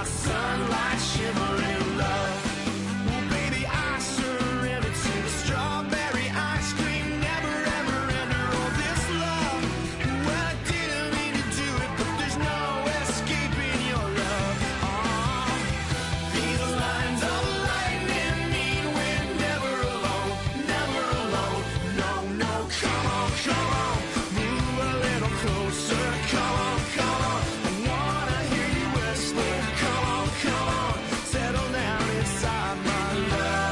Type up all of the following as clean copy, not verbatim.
sunlight shimmering love. Oh, baby, I surrender to the strawberry ice cream. Never, ever enter all this love. Well, I didn't mean to do it, but there's no escaping your love. These lines of lightning mean we're never alone, never alone. No, no, come on, move a little closer. Come on, I wanna hear you whisper. Come on, settle down inside my love.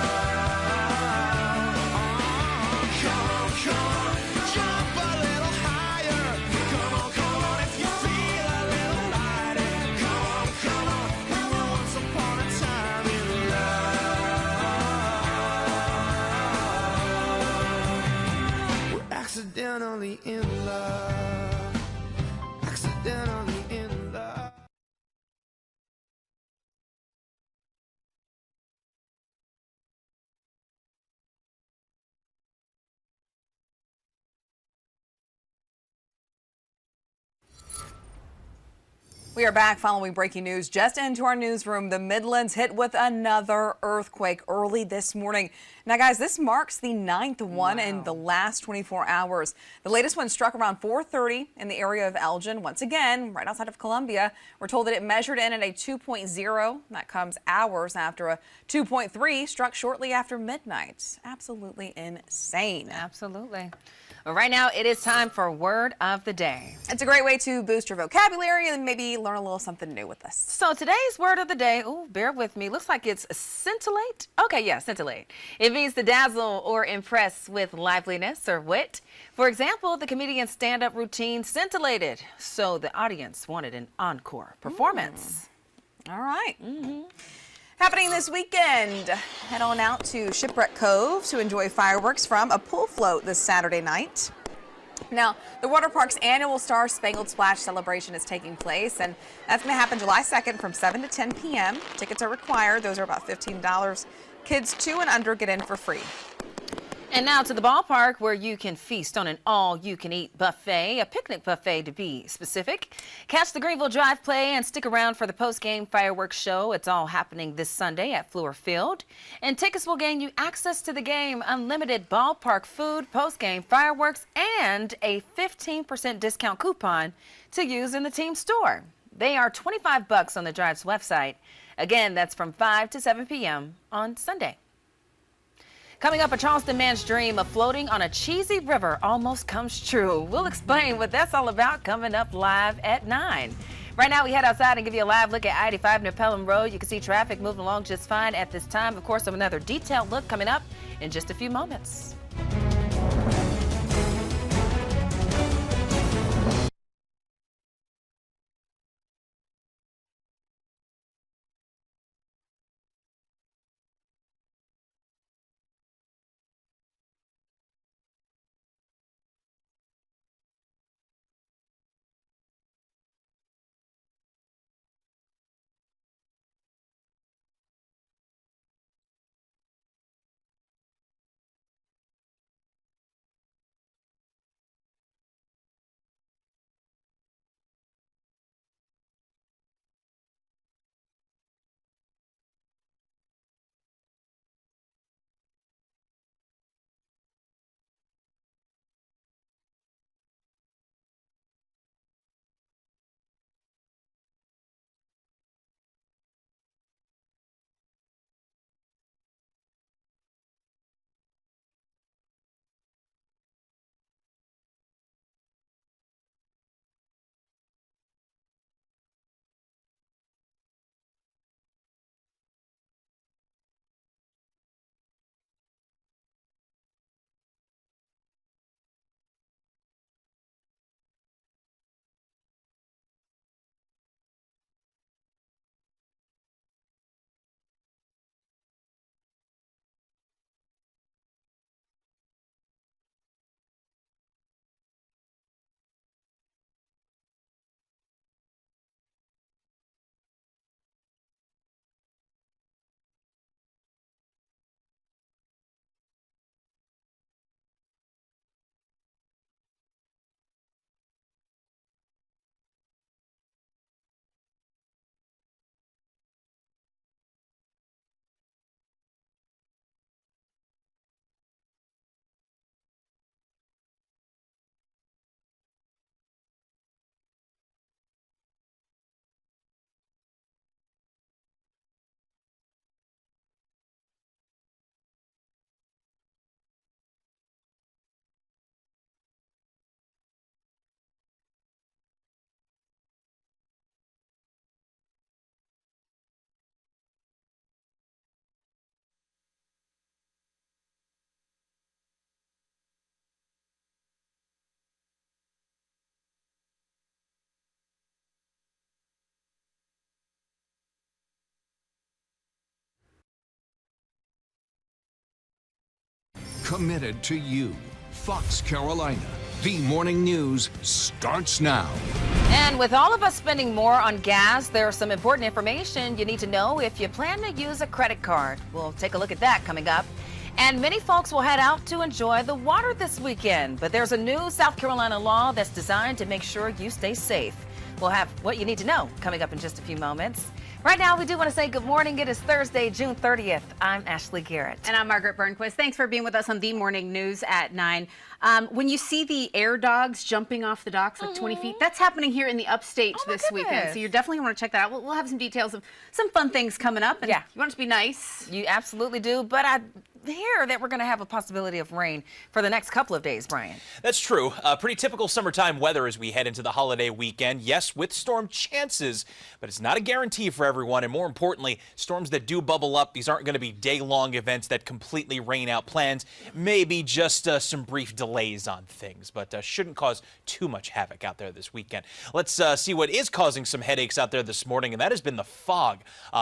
Come on, jump a little higher. Come on, if you feel a little lighter. Come on, we were once upon a time in love. We're accidentally in love. Accidentally in love. We are back following breaking news. Just into our newsroom, the Midlands hit with another earthquake early this morning. Now, guys, this marks the 9th one in the last 24 hours. The latest one struck around 4:30 in the area of Elgin. Once again, right outside of Columbia. We're told that it measured in at a 2.0. That comes hours after a 2.3 struck shortly after midnight. Absolutely insane. Absolutely. Well, right now, it is time for Word of the Day. It's a great way to boost your vocabulary and maybe learn a little something new with us. So today's Word of the Day, bear with me, looks like it's scintillate. Okay, yeah, scintillate. It means to dazzle or impress with liveliness or wit. For example, the comedian's stand-up routine scintillated, so the audience wanted an encore performance. All right. Happening this weekend, head on out to Shipwreck Cove to enjoy fireworks from a pool float this Saturday night. Now, the water park's annual Star Spangled Splash celebration is taking place, and that's going to happen July 2nd from 7 to 10 p.m. Tickets are required. Those are about $15. Kids 2 and under get in for free. And now to the ballpark, where you can feast on an all-you-can-eat buffet, a picnic buffet to be specific. Catch the Greenville Drive play and stick around for the post-game fireworks show. It's all happening this Sunday at Fluor Field. And tickets will gain you access to the game, unlimited ballpark food, post-game fireworks, and a 15% discount coupon to use in the team store. They are $25 on the Drive's website. Again, that's from 5 to 7 p.m. on Sunday. Coming up, a Charleston man's dream of floating on a cheesy river almost comes true. We'll explain what that's all about coming up live at 9. Right now, we head outside and give you a live look at I-85 near Pelham Road. You can see traffic moving along just fine at this time. Of course, another detailed look coming up in just a few moments. committed to you. Fox Carolina. The morning news starts now. And with all of us spending more on gas, there's some important information you need to know if you plan to use a credit card. We'll take a look at that coming up. And many folks will head out to enjoy the water this weekend. But there's a new South Carolina law that's designed to make sure you stay safe. We'll have what you need to know coming up in just a few moments. Right now, we do want to say good morning. It is Thursday, June 30th. I'm Ashley Garrett. And I'm Margaret Burnquist. Thanks for being with us on The Morning News at 9. When you see the air dogs jumping off the docks like 20 feet, that's happening here in the upstate this weekend. So you definitely want to check that out. We'll have some details of some fun things coming up. And you want it to be nice. You absolutely do. But I hear that we're going to have a possibility of rain for the next couple of days, Brian. That's true. Pretty typical summertime weather as we head into the holiday weekend. Yes, with storm chances, but it's not a guarantee for everyone. And more importantly, storms that do bubble up, these aren't going to be day-long events that completely rain out plans. Maybe just some brief delays on things, but shouldn't cause too much havoc out there this weekend. Let's see what is causing some headaches out there this morning, and that has been the fog.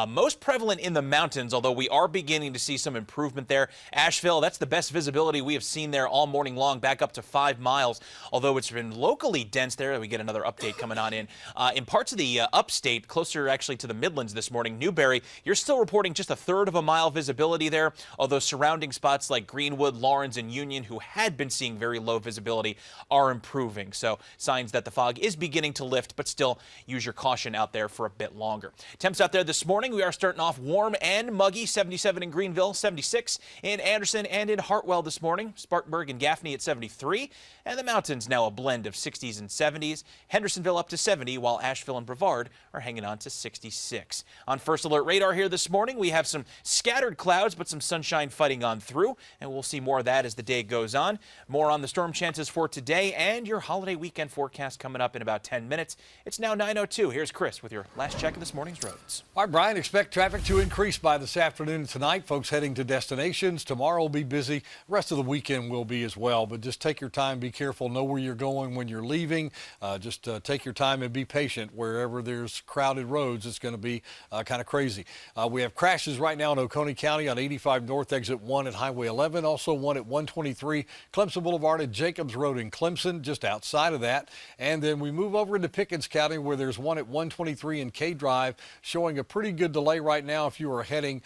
Most prevalent in the mountains, although we are beginning to see some improvement there. Asheville, that's the best visibility we have seen there all morning long, back up to 5 miles, although it's been locally dense there. We get another update coming on in. In parts of the upstate, closer actually to the Midlands this morning, Newberry, you're still reporting just 1/3 of a mile visibility there, although surrounding spots like Greenwood, Lawrence, and Union, who had been seeing very low visibility, are improving. So signs that the fog is beginning to lift, but still use your caution out there for a bit longer. Temps out there this morning, we are starting off warm and muggy, 77 in Greenville, 76 in Anderson and in Hartwell this morning. Spartanburg and Gaffney at 73, and the mountains now a blend of 60s and 70s. Hendersonville up to 70, while Asheville and Brevard are hanging on to 66. On First Alert Radar here this morning, we have some scattered clouds, but some sunshine fighting on through, and we'll see more of that as the day goes on. More on the storm chances for today and your holiday weekend forecast coming up in about 10 minutes. It's now 9:02. Here's Chris with your last check of this morning's roads. All right, Brian, expect traffic to increase by this afternoon and tonight. Folks heading to destinations. Tomorrow will be busy. The rest of the weekend will be as well. But just take your time, be careful, know where you're going when you're leaving. Just take your time and be patient. Wherever there's crowded roads, it's going to be kind of crazy. We have crashes right now in Oconee County on 85 North, exit 1 at Highway 11. Also one at 123 Clemson Boulevard at Jacobs Road in Clemson, just outside of that. And then we move over into Pickens County, where there's one at 123 and K Drive, showing a pretty good delay right now if you are heading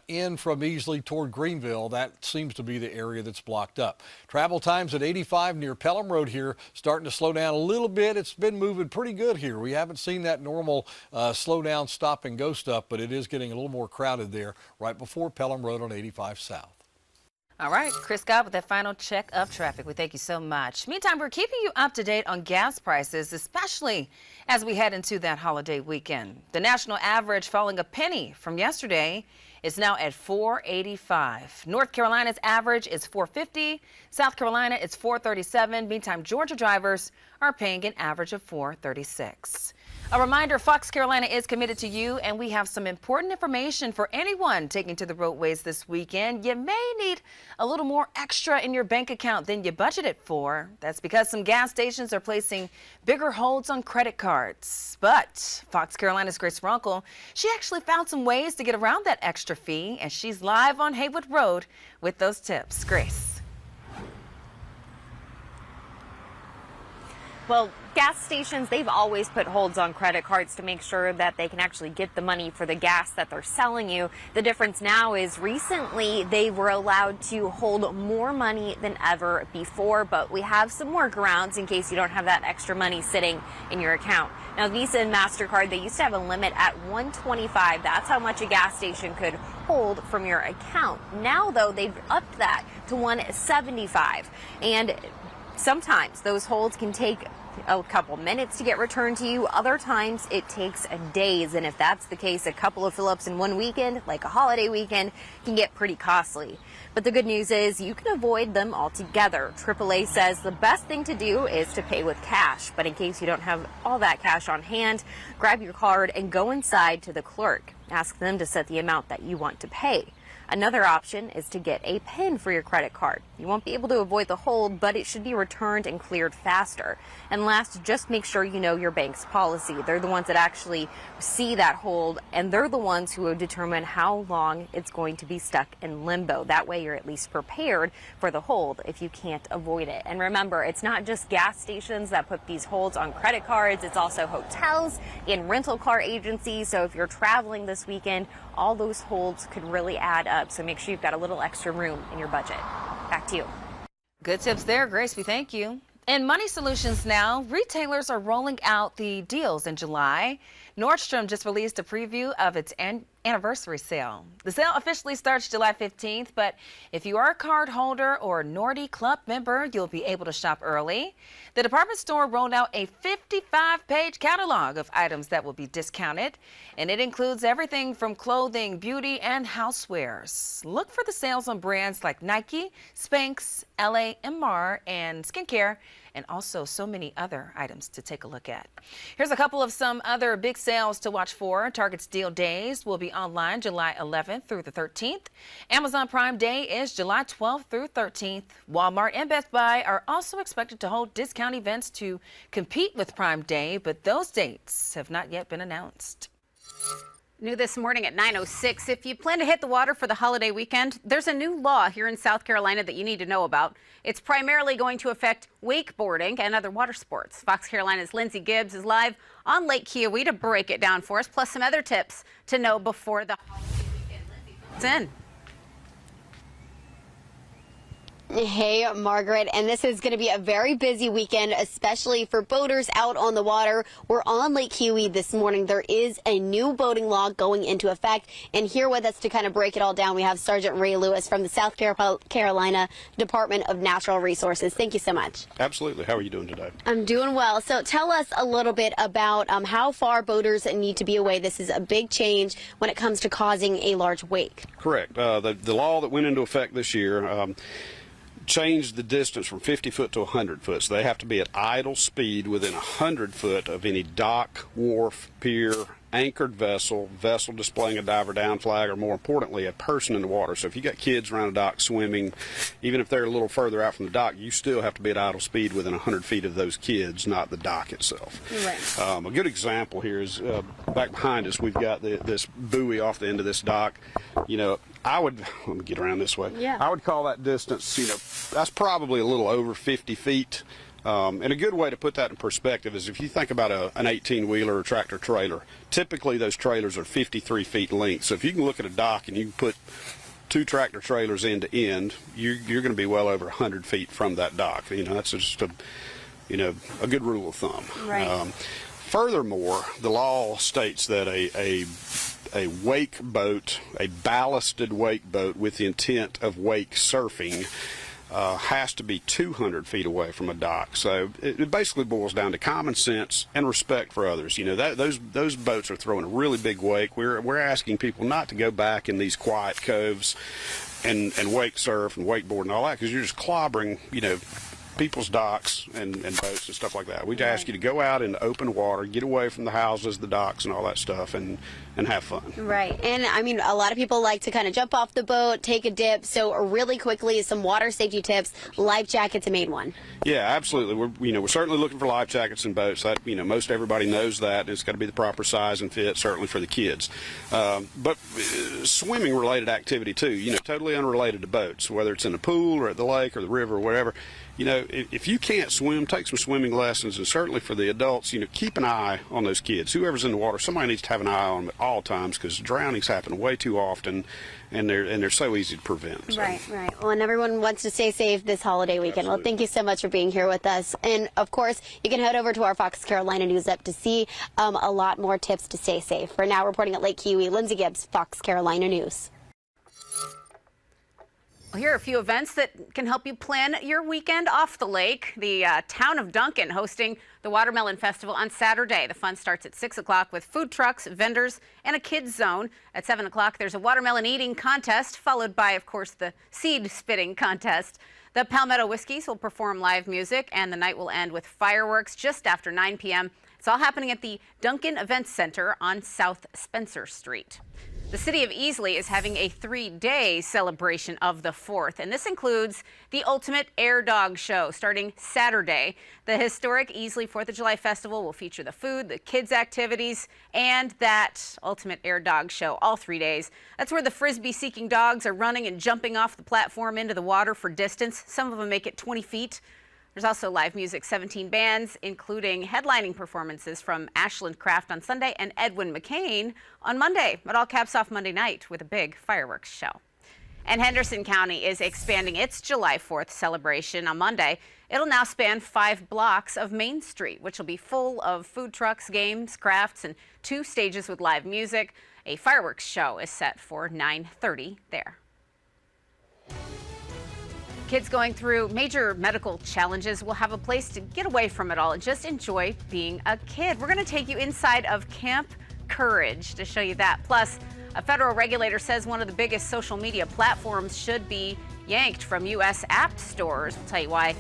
in from Easley toward Greenville. That seems to be the area that's blocked up. Travel times at 85 near Pelham Road here starting to slow down a little bit. It's been moving pretty good here. We haven't seen that normal slow down, stop and go stuff, but it is getting a little more crowded there right before Pelham Road on 85 South. All right, Chris Scott with that final check of traffic. We thank you so much. Meantime, we're keeping you up to date on gas prices, especially as we head into that holiday weekend. The national average falling a penny from yesterday is now at $4.85. North Carolina's average is $4.50. South Carolina is $4.37. Meantime, Georgia drivers are paying an average of $4.36. A reminder, Fox Carolina is committed to you, and we have some important information for anyone taking to the roadways this weekend. You may need a little more extra in your bank account than you budgeted for. That's because some gas stations are placing bigger holds on credit cards. But Fox Carolina's Grace Runkle, she actually found some ways to get around that extra fee, and she's live on Haywood Road with those tips. Grace. Well, gas stations, they've always put holds on credit cards to make sure that they can actually get the money for the gas that they're selling you. The difference now is recently they were allowed to hold more money than ever before, but we have some workarounds in case you don't have that extra money sitting in your account. Now, Visa and MasterCard, they used to have a limit at $125. That's how much a gas station could hold from your account. Now, though, they've upped that to $175. And sometimes those holds can take a couple minutes to get returned to you. Other times it takes days. And if that's the case, a couple of fill-ups in one weekend, like a holiday weekend, can get pretty costly. But the good news is you can avoid them altogether. AAA says the best thing to do is to pay with cash. But in case you don't have all that cash on hand, grab your card and go inside to the clerk. Ask them to set the amount that you want to pay. Another option is to get a PIN for your credit card. You won't be able to avoid the hold, but it should be returned and cleared faster. And last, just make sure you know your bank's policy. They're the ones that actually see that hold, and they're the ones who will determine how long it's going to be stuck in limbo. That way you're at least prepared for the hold if you can't avoid it. And remember, it's not just gas stations that put these holds on credit cards. It's also hotels and rental car agencies. So if you're traveling this weekend, all those holds could really add up. So make sure you've got a little extra room in your budget. Back to you. Good tips there, Grace. We thank you. In Money Solutions now, retailers are rolling out the deals in July. Nordstrom just released a preview of its anniversary sale. The sale officially starts July 15th, but if you are a card holder or Nordy Club member, you'll be able to shop early. The department store rolled out a 55-page catalog of items that will be discounted, and it includes everything from clothing, beauty, and housewares. Look for the sales on brands like Nike, Spanx, LA Mr, and skincare, and also so many other items to take a look at. Here's a couple of some other big sales to watch for. Target's Deal Days will be online July 11th through the 13th. Amazon Prime Day is July 12th through 13th. Walmart and Best Buy are also expected to hold discount events to compete with Prime Day, but those dates have not yet been announced. New this morning at 9:06. If you plan to hit the water for the holiday weekend, there's a new law here in South Carolina that you need to know about. It's primarily going to affect wakeboarding and other water sports. Fox Carolina's Lindsay Gibbs is live on Lake Keowee to break it down for us, plus some other tips to know before the holiday weekend. Lindsay, what's in? Hey, Margaret, and this is going to be a very busy weekend, especially for boaters out on the water. We're on Lake Keowee this morning. There is a new boating law going into effect, and here with us to kind of break it all down, we have Sergeant Ray Lewis from the South Carolina Department of Natural Resources. Thank you so much. Absolutely. How are you doing today? I'm doing well. So tell us a little bit about how far boaters need to be away. This is a big change when it comes to causing a large wake. Correct. The law that went into effect this year changed the distance from 50 foot to 100 foot. So they have to be at idle speed within 100 foot of any dock, wharf, pier, anchored vessel displaying a diver down flag, or more importantly, a person in the water. So if you got kids around a dock swimming, even if they're a little further out from the dock, you still have to be at idle speed within 100 feet of those kids, not the dock itself. Right. A good example here is back behind us, we've got this buoy off the end of this dock. You know, let me get around this way. Yeah. I would call that distance, that's probably a little over 50 feet. And a good way to put that in perspective is if you think about an 18-wheeler or tractor trailer, typically those trailers are 53 feet in length. So if you can look at a dock and you can put two tractor trailers end to end, you're going to be well over 100 feet from that dock. That's just a good rule of thumb. Right. Furthermore, the law states that a wake boat, a ballasted wake boat with the intent of wake surfing, has to be 200 feet away from a dock. So it basically boils down to common sense and respect for others. Those boats are throwing a really big wake. We're asking people not to go back in these quiet coves and wake surf and wakeboard and all that, because you're just clobbering, people's docks and boats and stuff like that. We ask you to go out in the open water, get away from the houses, the docks, and all that stuff, and have fun. Right. And a lot of people like to kind of jump off the boat, take a dip. So really quickly, some water safety tips. Life jacket's a main one. Yeah, absolutely. We're certainly looking for life jackets in boats. That most everybody knows that. It's got to be the proper size and fit, certainly for the kids. But swimming related activity too. Totally unrelated to boats, whether it's in the pool or at the lake or the river or whatever. If you can't swim, take some swimming lessons, and certainly for the adults, keep an eye on those kids. Whoever's in the water, somebody needs to have an eye on them at all times, because drownings happen way too often, and they're so easy to prevent. So. Right. Well, and everyone wants to stay safe this holiday weekend. Absolutely. Well, thank you so much for being here with us. And of course, you can head over to our Fox Carolina News app to see a lot more tips to stay safe. For now, reporting at Lake Keowee, Lindsay Gibbs, Fox Carolina News. Well, here are a few events that can help you plan your weekend off the lake. The town of Duncan hosting the Watermelon Festival on Saturday. The fun starts at 6 o'clock with food trucks, vendors, and a kids zone. At 7 o'clock, there's a watermelon eating contest, followed by, of course, the seed spitting contest. The Palmetto Whiskies will perform live music, and the night will end with fireworks just after 9 p.m. It's all happening at the Duncan Events Center on South Spencer Street. The city of Easley is having a 3-day celebration of the 4th, and this includes the Ultimate Air Dog Show starting Saturday. The historic Easley 4th of July Festival will feature the food, the kids' activities, and that Ultimate Air Dog Show all 3 days. That's where the frisbee-seeking dogs are running and jumping off the platform into the water for distance. Some of them make it 20 feet. There's also live music, 17 bands, including headlining performances from Ashland Craft on Sunday and Edwin McCain on Monday. It all caps off Monday night with a big fireworks show. And Henderson County is expanding its July 4th celebration on Monday. It'll now span 5 blocks of Main Street, which will be full of food trucks, games, crafts, and 2 stages with live music. A fireworks show is set for 9:30 there. Kids going through major medical challenges will have a place to get away from it all and just enjoy being a kid. We're going to take you inside of Camp Courage to show you that. Plus, a federal regulator says one of the biggest social media platforms should be yanked from U.S. app stores. We'll tell you why.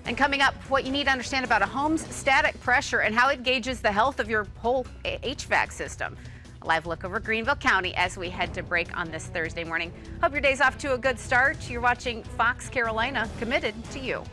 And coming up, what you need to understand about a home's static pressure and how it gauges the health of your whole HVAC system. A live look over Greenville County as we head to break on this Thursday morning. Hope your day's off to a good start. You're watching Fox Carolina, committed to you.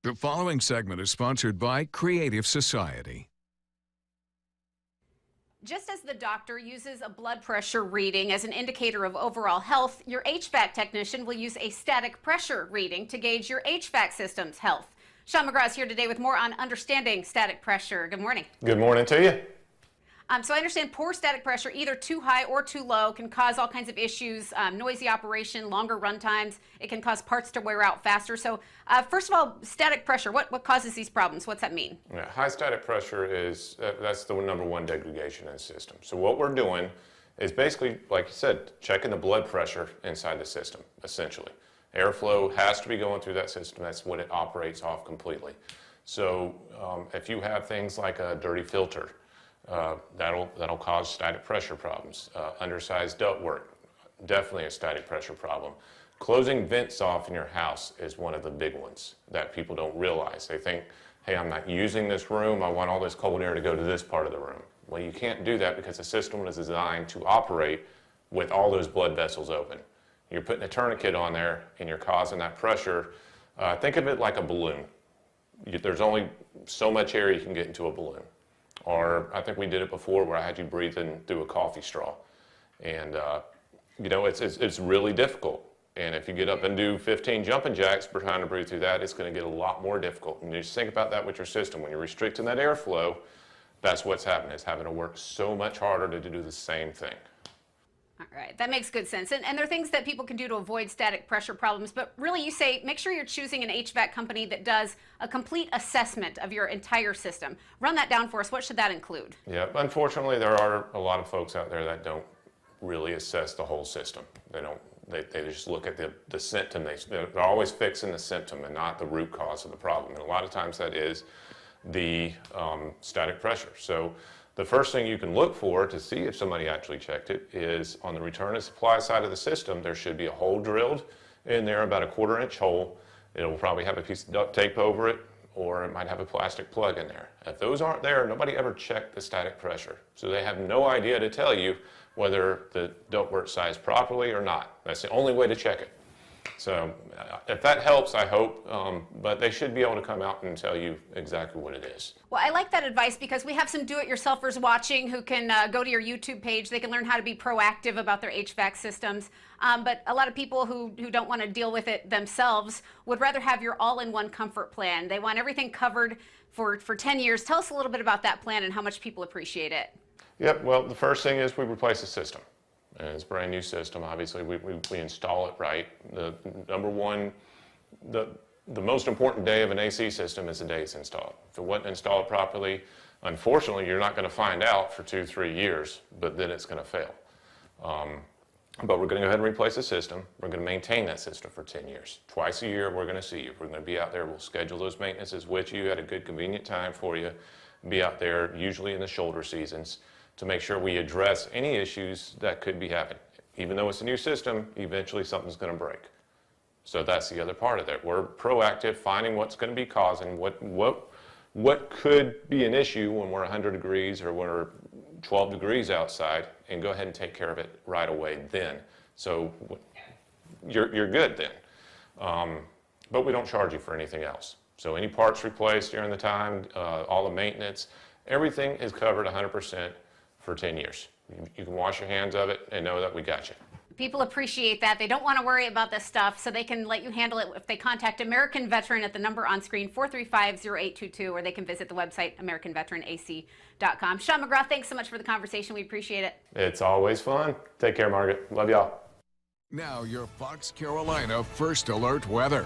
The following segment is sponsored by Creative Society. Just as the doctor uses a blood pressure reading as an indicator of overall health, your HVAC technician will use a static pressure reading to gauge your HVAC system's health. Sean McGraw is here today with more on understanding static pressure. Good morning. Good morning to you. So I understand poor static pressure, either too high or too low, can cause all kinds of issues, noisy operation, longer run times. It can cause parts to wear out faster. So first of all, static pressure, what causes these problems? What's that mean? Yeah, high static pressure is, that's the #1 degradation in the system. So what we're doing is basically, like you said, checking the blood pressure inside the system, essentially. Airflow has to be going through that system. That's what it operates off completely. So if you have things like a dirty filter, that'll cause static pressure problems. Undersized ductwork, definitely a static pressure problem. Closing vents off in your house is one of the big ones that people don't realize. They think, hey, I'm not using this room, I want all this cold air to go to this part of the room. Well, you can't do that because the system was designed to operate with all those blood vessels open. You're putting a tourniquet on there and you're causing that pressure. Think of it like a balloon. There's only so much air you can get into a balloon. Or I think we did it before where I had you breathe in through a coffee straw. And you know, it's really difficult. And if you get up and do 15 jumping jacks trying to breathe through that, it's going to get a lot more difficult. And you just think about that with your system. When you're restricting that airflow, that's what's happening. It's having to work so much harder to do the same thing. All right, that makes good sense. And there are things that people can do to avoid static pressure problems, but really you say make sure you're choosing an HVAC company that does a complete assessment of your entire system. Run that down for us. What should that include? Yeah, unfortunately there are a lot of folks out there that don't really assess the whole system. They just look at the symptom. They're always fixing the symptom and not the root cause of the problem. And a lot of times that is the static pressure. So the first thing you can look for to see if somebody actually checked it is on the return and supply side of the system, there should be a hole drilled in there, about a 1/4 inch hole. It'll probably have a piece of duct tape over it, or it might have a plastic plug in there. If those aren't there, nobody ever checked the static pressure. So they have no idea to tell you whether the ductwork sized properly or not. That's the only way to check it. So if that helps, I hope, but they should be able to come out and tell you exactly what it is. Well, I like that advice because we have some do-it-yourselfers watching who can go to your YouTube page. They can learn how to be proactive about their HVAC systems. But a lot of people who don't want to deal with it themselves would rather have your all-in-one comfort plan. They want everything covered for 10 years. Tell us a little bit about that plan and how much people appreciate it. Yep, well, the first thing is we replace the system. And it's a brand new system. Obviously, we install it right. The number one, the most important day of an AC system is the day it's installed. If it wasn't installed properly, unfortunately, you're not going to find out for 2-3 years, but then it's going to fail. But we're going to go ahead and replace the system. We're going to maintain that system for 10 years. Twice a year, we're going to see you. We're going to be out there. We'll schedule those maintenances with you at a good, convenient time for you. Be out there, usually in the shoulder seasons, to make sure we address any issues that could be happening. Even though it's a new system, eventually something's going to break. So that's the other part of it. We're proactive, finding what's going to be causing, what could be an issue when we're 100 degrees or we're 12 degrees outside, and go ahead and take care of it right away then. So you're good then. But we don't charge you for anything else. So any parts replaced during the time, all the maintenance, everything is covered 100%. For 10 years. You can wash your hands of it and know that we got you. People appreciate that. They don't want to worry about this stuff, so they can let you handle it if they contact American Veteran at the number on screen, 435-0822, or they can visit the website, AmericanVeteranAC.com. Sean McGrath, thanks so much for the conversation. We appreciate it. It's always fun. Take care, Margaret. Love y'all. Now your Fox Carolina First Alert weather.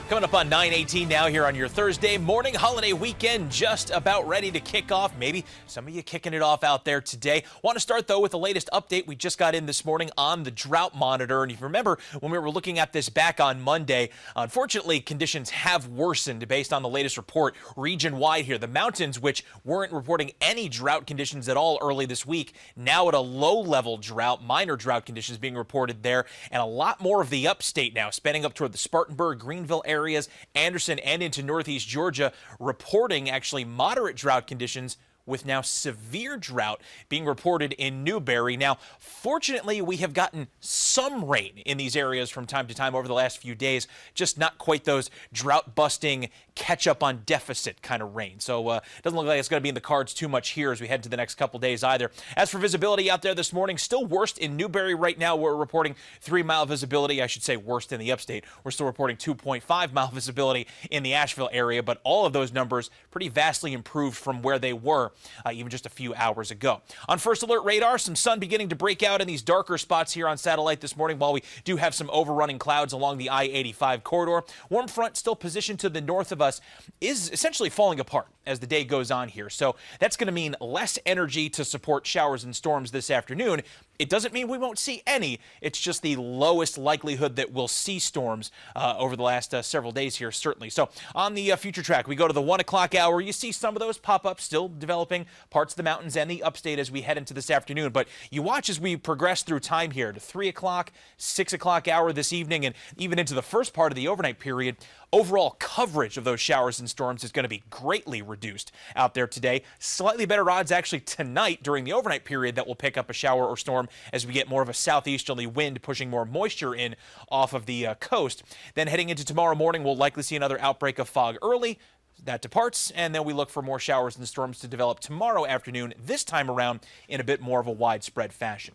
Coming up on 9:18 now here on your Thursday morning. Holiday weekend just about ready to kick off. Maybe some of you kicking it off out there today. Want to start, though, with the latest update we just got in this morning on the drought monitor. And if you remember, when we were looking at this back on Monday, unfortunately, conditions have worsened based on the latest report region-wide here. The mountains, which weren't reporting any drought conditions at all early this week, now at a low-level drought, minor drought conditions being reported there. And a lot more of the upstate now, spanning up toward the Spartanburg, Greenville areas, Anderson, and into northeast Georgia, reporting actually moderate drought conditions, with now severe drought being reported in Newberry. Now, fortunately, we have gotten some rain in these areas from time to time over the last few days, just not quite those drought-busting, catch-up-on-deficit kind of rain. So it doesn't look like it's going to be in the cards too much here as we head to the next couple days either. As for visibility out there this morning, still worst in Newberry right now. We're reporting 3-mile visibility. I should say worst in the upstate. We're still reporting 2.5-mile visibility in the Asheville area, but all of those numbers pretty vastly improved from where they were even just a few hours ago. On First Alert radar, some sun beginning to break out in these darker spots here on satellite this morning, while we do have some overrunning clouds along the I-85 corridor. Warm front still positioned to the north of us is essentially falling apart as the day goes on here. So that's going to mean less energy to support showers and storms this afternoon. It doesn't mean we won't see any. It's just the lowest likelihood that we'll see storms over the last several days here, certainly. So on the future track, we go to the 1 o'clock hour. You see some of those pop up, still developing developing parts of the mountains and the upstate as we head into this afternoon. But you watch as we progress through time here to 3 o'clock, 6 o'clock hour this evening, and even into the first part of the overnight period. Overall coverage of those showers and storms is going to be greatly reduced out there today. Slightly better odds actually tonight during the overnight period that we'll pick up a shower or storm as we get more of a southeasterly wind pushing more moisture in off of the coast. Then heading into tomorrow morning, we'll likely see another outbreak of fog early. That departs, and then we look for more showers and storms to develop tomorrow afternoon, this time around in a bit more of a widespread fashion.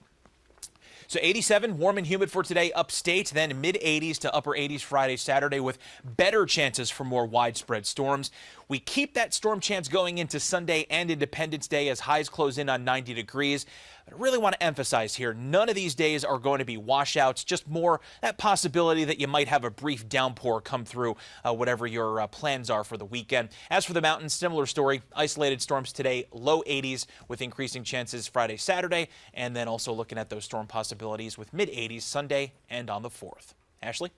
So 87, warm and humid for today upstate, then mid-80s to upper 80s Friday, Saturday with better chances for more widespread storms. We keep that storm chance going into Sunday and Independence Day as highs close in on 90 degrees. I really want to emphasize here, none of these days are going to be washouts, just more that possibility that you might have a brief downpour come through whatever your plans are for the weekend. As for the mountains, similar story, isolated storms today, low 80s with increasing chances Friday, Saturday, and then also looking at those storm possibilities with mid-80s Sunday and on the 4th. Ashley?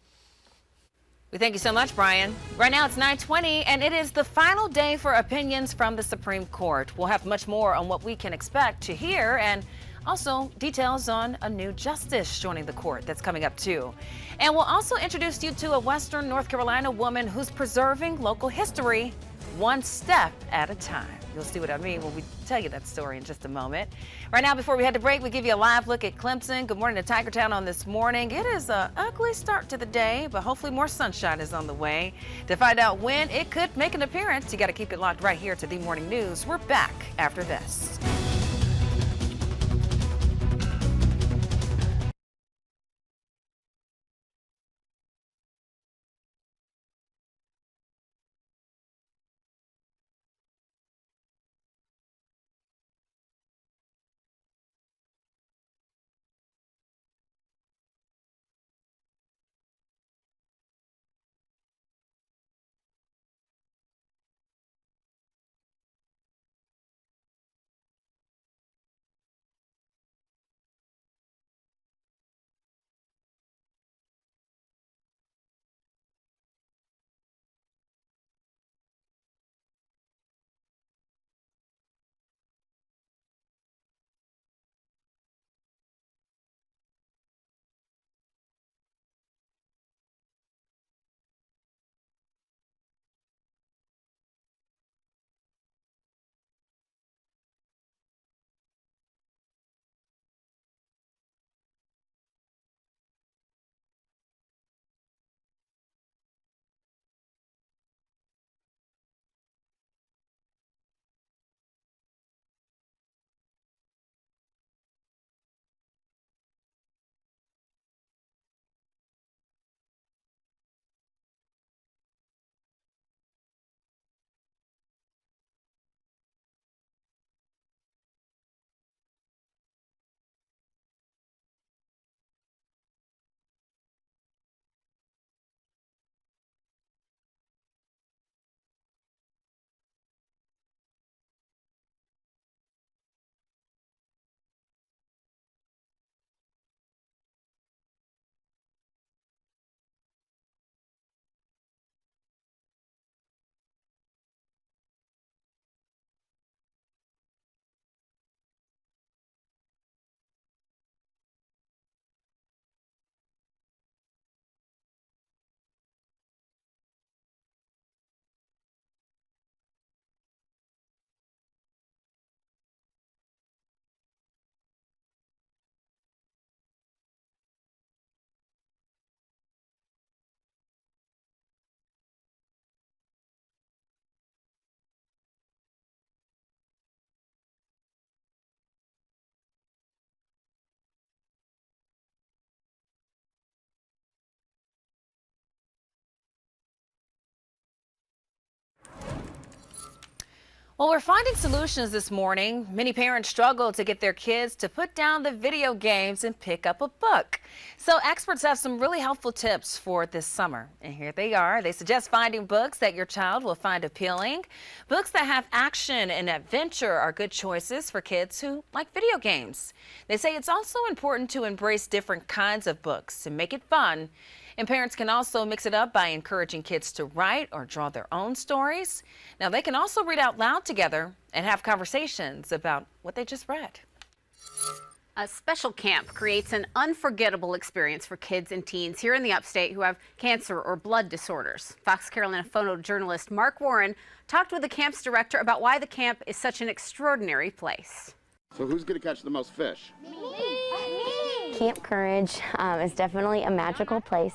We thank you so much, Brian. Right now it's 9:20, and it is the final day for opinions from the Supreme Court. We'll have much more on what we can expect to hear, and also details on a new justice joining the court that's coming up too. And we'll also introduce you to a Western North Carolina woman who's preserving local history one step at a time. You'll see what I mean when we tell you that story in just a moment. Right now, before we head to break, we give you a live look at Clemson. Good morning to Tigertown on this morning. It is an ugly start to the day, but hopefully more sunshine is on the way. To find out when it could make an appearance, you got to keep it locked right here to The Morning News. We're back after this. Well, we're finding solutions this morning. Many parents struggle to get their kids to put down the video games and pick up a book. So experts have some really helpful tips for this summer. And here they are. They suggest finding books that your child will find appealing. Books that have action and adventure are good choices for kids who like video games. They say it's also important to embrace different kinds of books and make it fun. And parents can also mix it up by encouraging kids to write or draw their own stories. Now, they can also read out loud together and have conversations about what they just read. A special camp creates an unforgettable experience for kids and teens here in the upstate who have cancer or blood disorders. Fox Carolina photojournalist Mark Warren talked with the camp's director about why the camp is such an extraordinary place. So who's going to catch the most fish? Camp Courage is definitely a magical place.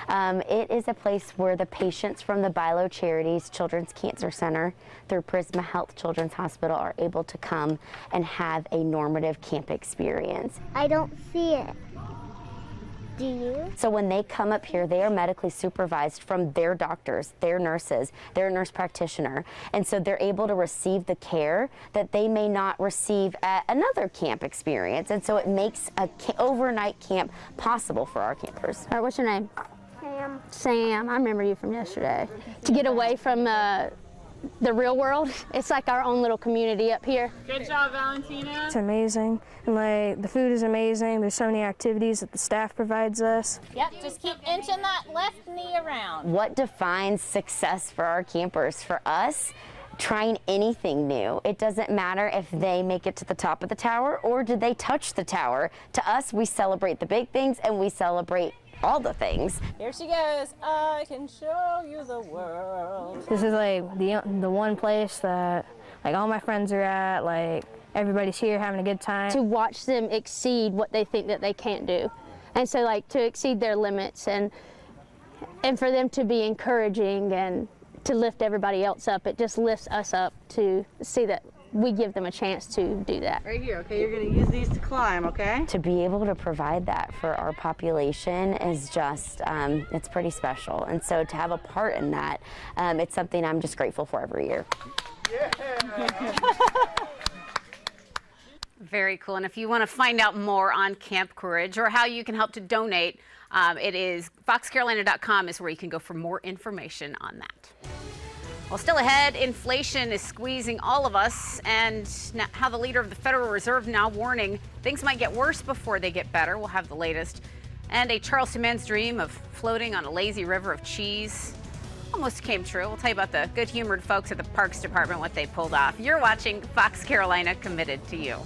It is a place where the patients from the Bilo Charities Children's Cancer Center through Prisma Health Children's Hospital are able to come and have a normative camp experience. I don't see it. Do you? So when they come up here, they are medically supervised from their doctors, their nurses, their nurse practitioner. And so they're able to receive the care that they may not receive at another camp experience. And so it makes an overnight camp possible for our campers. All right, what's your name? Sam. Sam, I remember you from yesterday. To get away from the real world, it's like our own little community up here. Good job, Valentina. It's amazing. And like the food is amazing. There's so many activities that the staff provides us. Yep, just keep inching that left knee around. What defines success for our campers? For us, trying anything new. It doesn't matter if they make it to the top of the tower or did they touch the tower. To us, we celebrate the big things and we celebrate all the things. Here she goes. I can show you the world. This is like the one place that like all my friends are at, like everybody's here having a good time. To watch them exceed what they think that they can't do. And so like to exceed their limits and for them to be encouraging and to lift everybody else up, it just lifts us up to see that we give them a chance to do that. Right here, okay? You're going to use these to climb, okay? To be able to provide that for our population is just, it's pretty special. And so to have a part in that, it's something I'm just grateful for every year. Yeah. Very cool. And if you want to find out more on Camp Courage or how you can help to donate, it is foxcarolina.com is where you can go for more information on that. Well, still ahead, inflation is squeezing all of us, and how the leader of the Federal Reserve now warning things might get worse before they get better. We'll have the latest. And a Charleston man's dream of floating on a lazy river of cheese almost came true. We'll tell you about the good-humored folks at the Parks Department, what they pulled off. You're watching Fox Carolina, committed to you.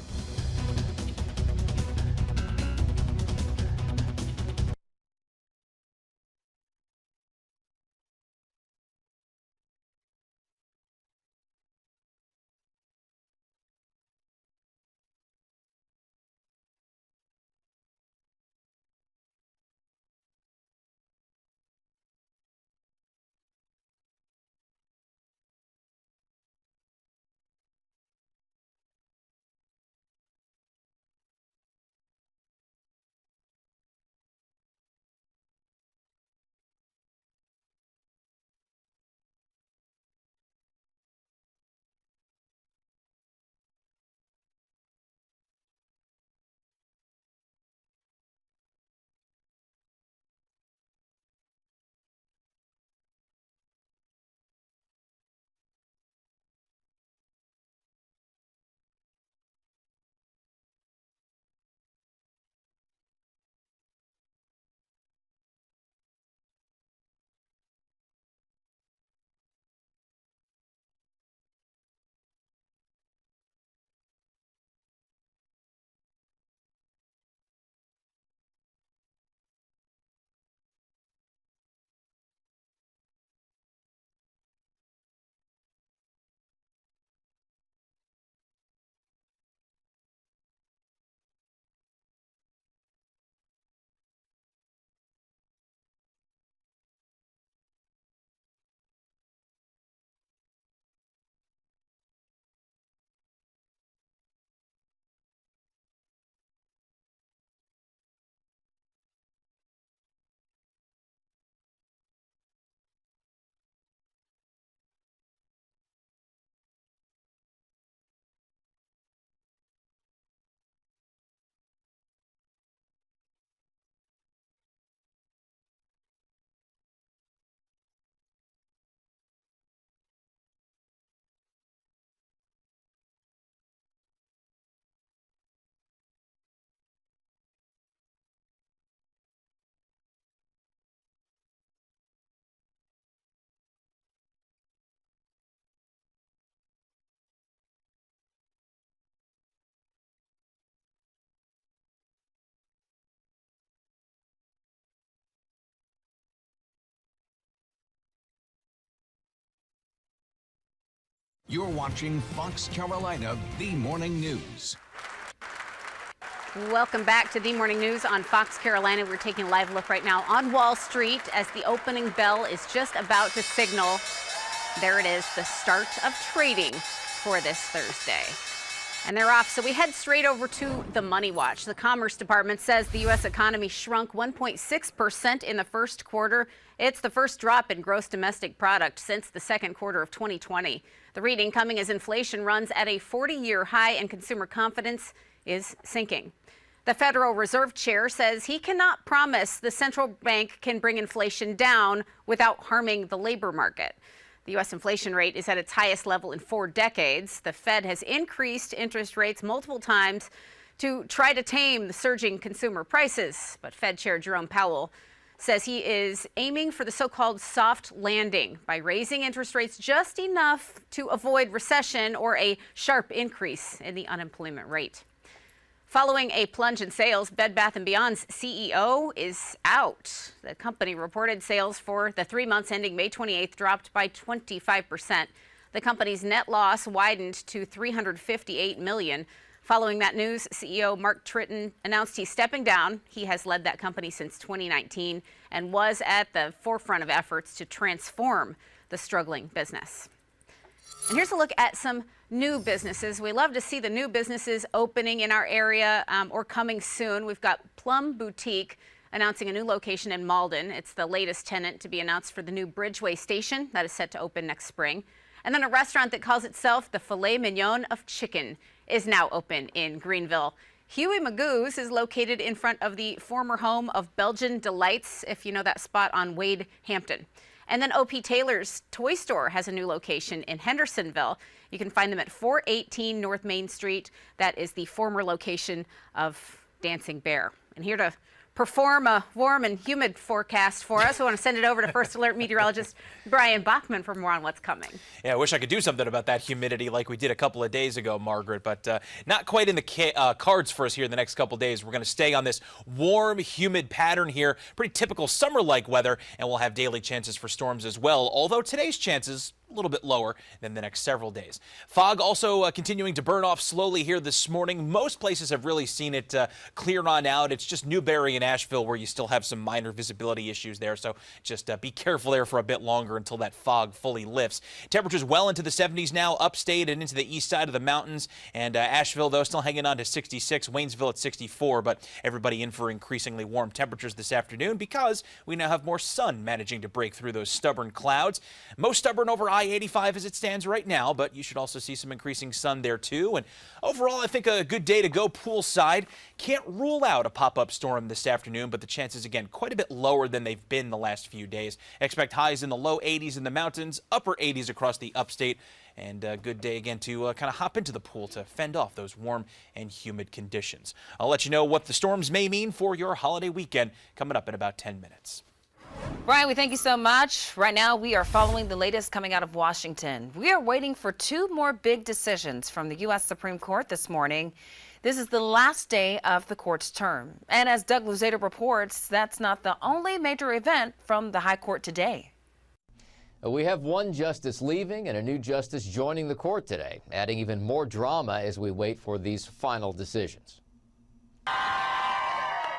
You're watching Fox Carolina, the morning news. Welcome back to The Morning News on Fox Carolina. We're taking a live look right now on Wall Street as the opening bell is just about to signal. There it is, the start of trading for this Thursday. And they're off, so we head straight over to the Money Watch. The Commerce Department says the U.S. economy shrunk 1.6% in the first quarter. It's the first drop in gross domestic product since the second quarter of 2020. The reading coming as inflation runs at a 40-year high and consumer confidence is sinking. The Federal Reserve Chair says he cannot promise the central bank can bring inflation down without harming the labor market. The U.S. inflation rate is at its highest level in 4 decades. The Fed has increased interest rates multiple times to try to tame the surging consumer prices. But Fed Chair Jerome Powell says he is aiming for the so-called soft landing by raising interest rates just enough to avoid recession or a sharp increase in the unemployment rate. Following a plunge in sales, Bed Bath & Beyond's CEO is out. The company reported sales for the 3 months ending May 28th dropped by 25%. The company's net loss widened to $358 million. Following that news, CEO Mark Tritton announced he's stepping down. He has led that company since 2019 and was at the forefront of efforts to transform the struggling business. And here's a look at some new businesses. We love to see the new businesses opening in our area or coming soon. We've got Plum Boutique announcing a new location in Malden. It's the latest tenant to be announced for the new Bridgeway station that is set to open next spring. And then a restaurant that calls itself the Filet Mignon of Chicken is now open in Greenville. Huey Magoo's is located in front of the former home of Belgian Delights, if you know that spot on Wade Hampton. And then O.P. Taylor's Toy Store has a new location in Hendersonville. You can find them at 418 North Main Street. That is the former location of Dancing Bear. And here to perform a warm and humid forecast for us, we want to send it over to First Alert meteorologist Brian Bachman for more on what's coming. Yeah, I wish I could do something about that humidity like we did a couple of days ago, Margaret, but not quite in the cards for us here in the next couple of days. We're going to stay on this warm, humid pattern here, pretty typical summer-like weather, and we'll have daily chances for storms as well, although today's chances a little bit lower than the next several days. Fog also continuing to burn off slowly here this morning. Most places have really seen it clear on out. It's just Newberry and Asheville where you still have some minor visibility issues there, so just be careful there for a bit longer until that fog fully lifts. Temperatures well into the 70s now, upstate and into the east side of the mountains, and Asheville, though, still hanging on to 66, Waynesville at 64, but everybody in for increasingly warm temperatures this afternoon because we now have more sun managing to break through those stubborn clouds. Most stubborn over I-85 as it stands right now, but you should also see some increasing sun there too. And overall, I think a good day to go poolside. Can't rule out a pop-up storm this afternoon, but the chances, again, quite a bit lower than they've been the last few days. Expect highs in the low 80s in the mountains, upper 80s across the upstate, and a good day again to kind of hop into the pool to fend off those warm and humid conditions. I'll let you know what the storms may mean for your holiday weekend coming up in about 10 minutes. Brian, we thank you so much. Right now, we are following the latest coming out of Washington. We are waiting for 2 more big decisions from the U.S. Supreme Court this morning. This is the last day of the court's term. And as Doug Luzader reports, that's not the only major event from the High Court today. We have one justice leaving and a new justice joining the court today, adding even more drama as we wait for these final decisions.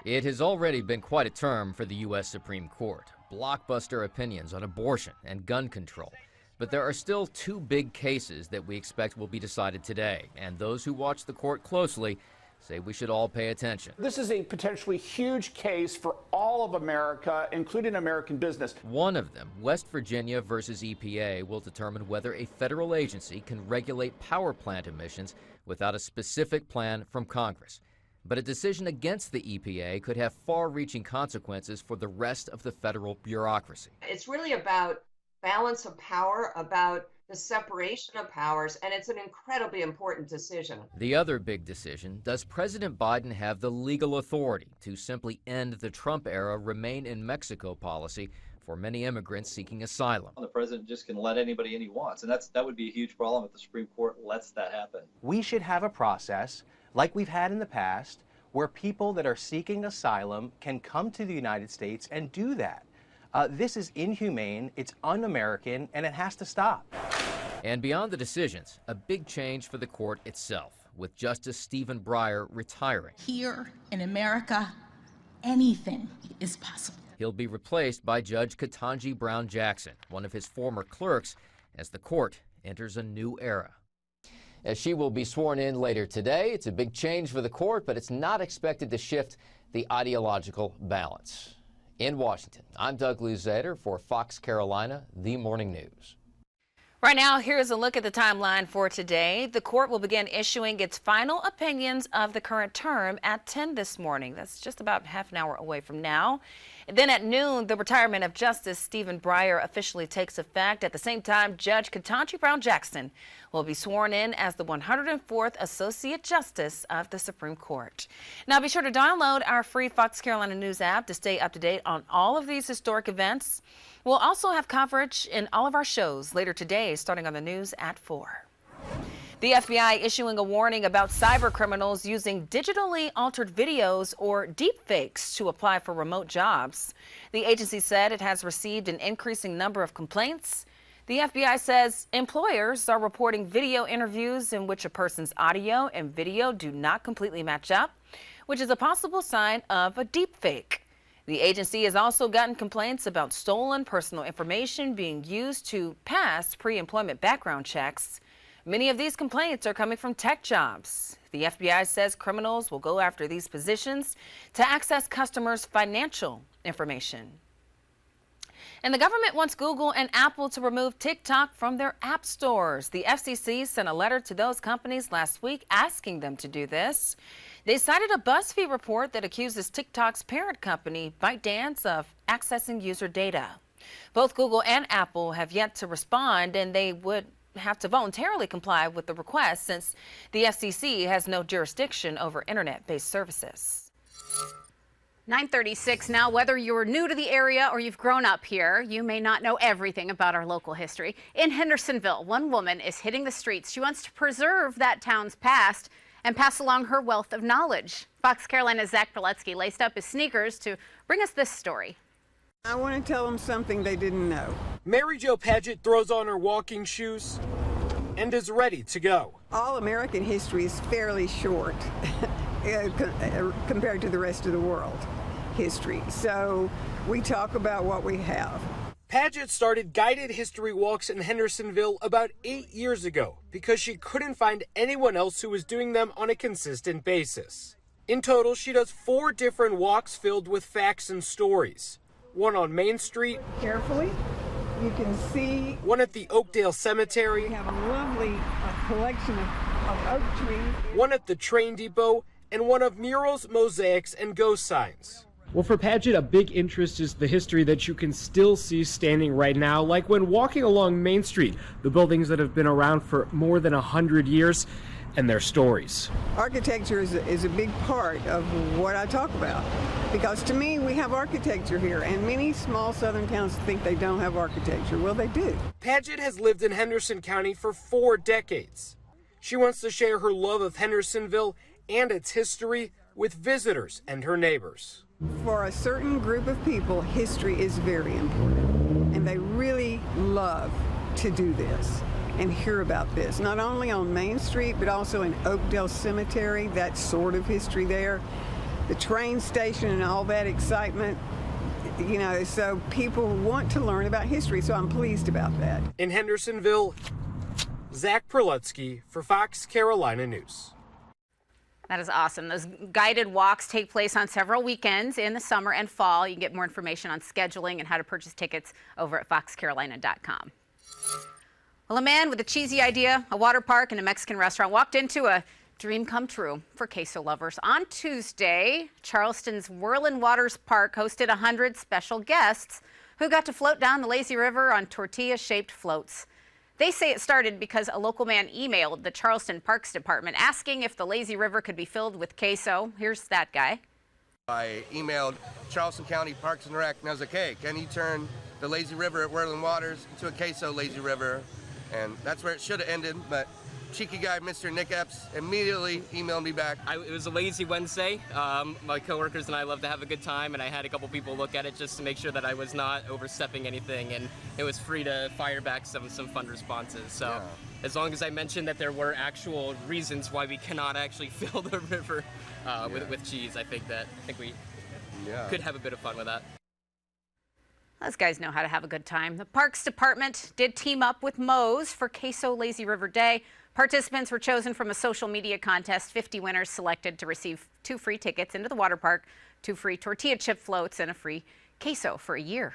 It has already been quite a term for the U.S. Supreme Court. Blockbuster opinions on abortion and gun control. But there are still 2 big cases that we expect will be decided today, and those who watch the court closely say we should all pay attention. This is a potentially huge case for all of America, including American business. One of them, West Virginia versus EPA, will determine whether a federal agency can regulate power plant emissions without a specific plan from Congress. But a decision against the EPA could have far-reaching consequences for the rest of the federal bureaucracy. It's really about balance of power, about the separation of powers, and it's an incredibly important decision. The other big decision, does President Biden have the legal authority to simply end the Trump-era Remain in Mexico policy for many immigrants seeking asylum? The president just can let anybody in he wants, and that would be a huge problem if the Supreme Court lets that happen. We should have a process like we've had in the past, where people that are seeking asylum can come to the United States and do that. This is inhumane, it's un-American, and it has to stop. And beyond the decisions, a big change for the court itself, with Justice Stephen Breyer retiring. Here in America, anything is possible. He'll be replaced by Judge Ketanji Brown Jackson, one of his former clerks, as the court enters a new era. As she will be sworn in later today, it's a big change for the court, but it's not expected to shift the ideological balance. In Washington, I'm Doug Luzader for Fox Carolina, The Morning News. Right now, here's a look at the timeline for today. The court will begin issuing its final opinions of the current term at 10 this morning. That's just about half an hour away from now. And then at noon, the retirement of Justice Stephen Breyer officially takes effect. At the same time, Judge Ketanji Brown Jackson will be sworn in as the 104th Associate Justice of the Supreme Court. Now, be sure to download our free Fox Carolina News app to stay up to date on all of these historic events. We'll also have coverage in all of our shows later today, starting on the news at 4. The FBI issuing a warning about cyber criminals using digitally altered videos or deepfakes to apply for remote jobs. The agency said it has received an increasing number of complaints. The FBI says employers are reporting video interviews in which a person's audio and video do not completely match up, which is a possible sign of a deepfake. The agency has also gotten complaints about stolen personal information being used to pass pre-employment background checks. Many of these complaints are coming from tech jobs. The FBI says criminals will go after these positions to access customers' financial information. And the government wants Google and Apple to remove TikTok from their app stores. The FCC sent a letter to those companies last week asking them to do this. They cited a BuzzFeed report that accuses TikTok's parent company, ByteDance, of accessing user data. Both Google and Apple have yet to respond, and they would have to voluntarily comply with the request since the FCC has no jurisdiction over internet-based services. 9:36 now. Whether you're new to the area or you've grown up here, you may not know everything about our local history. In Hendersonville, one woman is hitting the streets. She wants to preserve that town's past and pass along her wealth of knowledge. Fox Carolina's Zach Proletsky laced up his sneakers to bring us this story. I want to tell them something they didn't know. Mary Jo Paget throws on her walking shoes and is ready to go. All American history is fairly short compared to the rest of the world history. So we talk about what we have. Paget started guided history walks in Hendersonville about 8 years ago because she couldn't find anyone else who was doing them on a consistent basis. In total, she does 4 different walks filled with facts and stories. One on Main Street. Carefully, you can see. One at the Oakdale Cemetery. We have a lovely collection of oak trees. One at the train depot, and one of murals, mosaics, and ghost signs. Well, for Paget, a big interest is the history that you can still see standing right now, like when walking along Main Street, the buildings that have been around for more than 100 years, and their stories. Architecture is a big part of what I talk about, because to me, we have architecture here, and many small southern towns think they don't have architecture. Well, they do. Paget has lived in Henderson County for 4 decades. She wants to share her love of Hendersonville and its history with visitors and her neighbors. For a certain group of people, history is very important, and they really love to do this and hear about this, not only on Main Street, but also in Oakdale Cemetery, that sort of history there, the train station and all that excitement, you know, so people want to learn about history, so I'm pleased about that. In Hendersonville, Zach Proletsky for Fox Carolina News. That is awesome. Those guided walks take place on several weekends in the summer and fall. You can get more information on scheduling and how to purchase tickets over at foxcarolina.com. Well, a man with a cheesy idea, a water park, and a Mexican restaurant walked into a dream come true for queso lovers. On Tuesday, Charleston's Whirlin' Waters Park hosted 100 special guests who got to float down the lazy river on tortilla-shaped floats. They say it started because a local man emailed the Charleston Parks Department asking if the lazy river could be filled with queso. Here's that guy. I emailed Charleston County Parks and Rec, and I was like, hey, can you turn the lazy river at Whirlin' Waters into a queso lazy river? And that's where it should have ended, but cheeky guy, Mr. Nick Epps, immediately emailed me back. It was a lazy Wednesday. My coworkers and I love to have a good time, and I had a couple people look at it just to make sure that I was not overstepping anything, and it was free to fire back some fun responses. So as long as I mentioned that there were actual reasons why we cannot actually fill the river with cheese, I think we could have a bit of fun with that. Those guys know how to have a good time. The Parks Department did team up with Moe's for Queso Lazy River Day. Participants were chosen from a social media contest. 50 winners selected to receive 2 free tickets into the water park, 2 free tortilla chip floats, and a free queso for a year.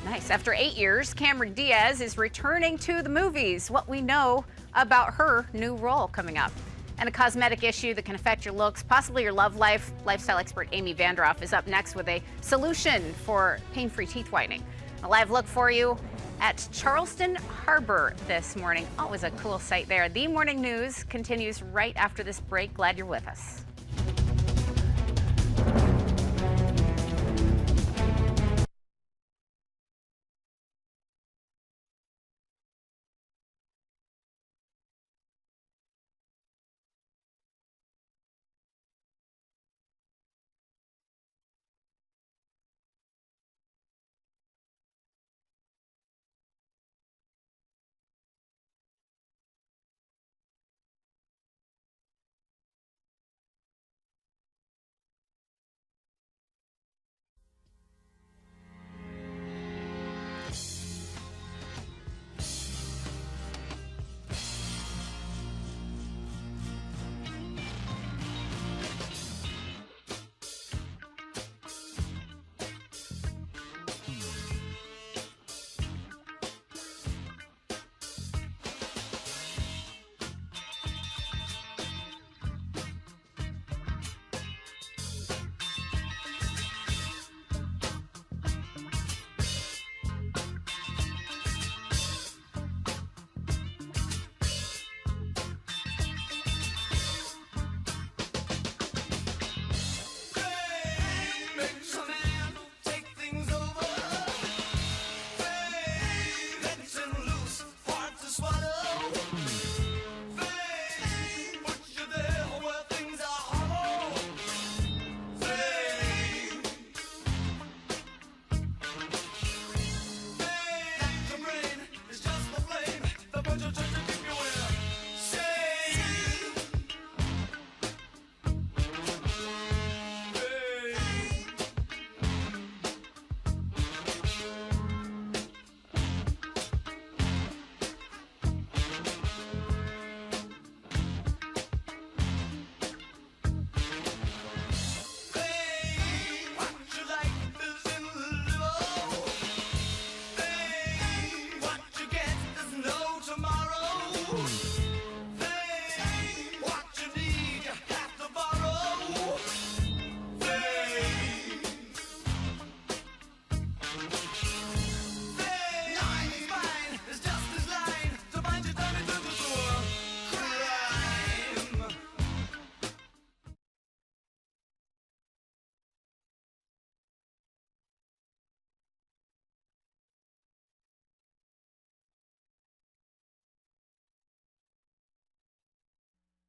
Nice. After 8 years, Cameron Diaz is returning to the movies. What we know about her new role coming up. And a cosmetic issue that can affect your looks, possibly your love life. Lifestyle expert Amy Vanderoff is up next with a solution for pain-free teeth whitening. A live look for you at Charleston Harbor this morning. Always a cool sight there. The Morning News continues right after this break. Glad you're with us.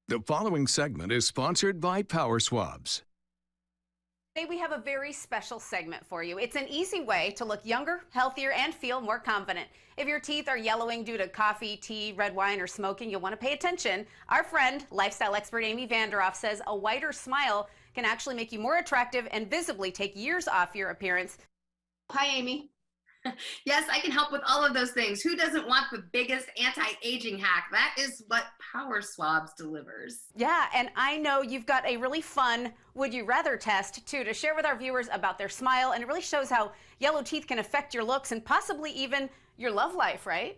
The following segment is sponsored by Power Swabs. Today we have a very special segment for you. It's an easy way to look younger, healthier, and feel more confident. If your teeth are yellowing due to coffee, tea, red wine, or smoking, you'll want to pay attention. Our friend, lifestyle expert Amy Vanderoff, says a whiter smile can actually make you more attractive and visibly take years off your appearance. Hi, Amy. Yes, I can help with all of those things. Who doesn't want the biggest anti-aging hack? That is what Power Swabs delivers. Yeah, and I know you've got a really fun Would You Rather test, too, to share with our viewers about their smile, and it really shows how yellow teeth can affect your looks and possibly even your love life, right?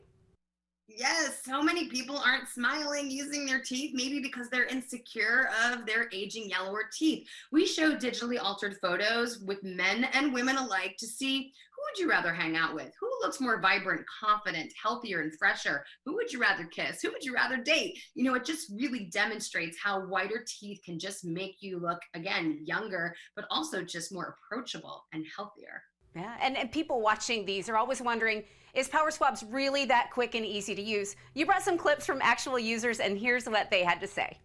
Yes, so many people aren't smiling using their teeth, maybe because they're insecure of their aging yellower teeth. We show digitally altered photos with men and women alike to see who would you rather hang out with? Who looks more vibrant, confident, healthier, and fresher? Who would you rather kiss? Who would you rather date? You know, it just really demonstrates how whiter teeth can just make you look, again, younger, but also just more approachable and healthier. Yeah, and people watching these are always wondering, is Power Swabs really that quick and easy to use? You brought some clips from actual users, and here's what they had to say.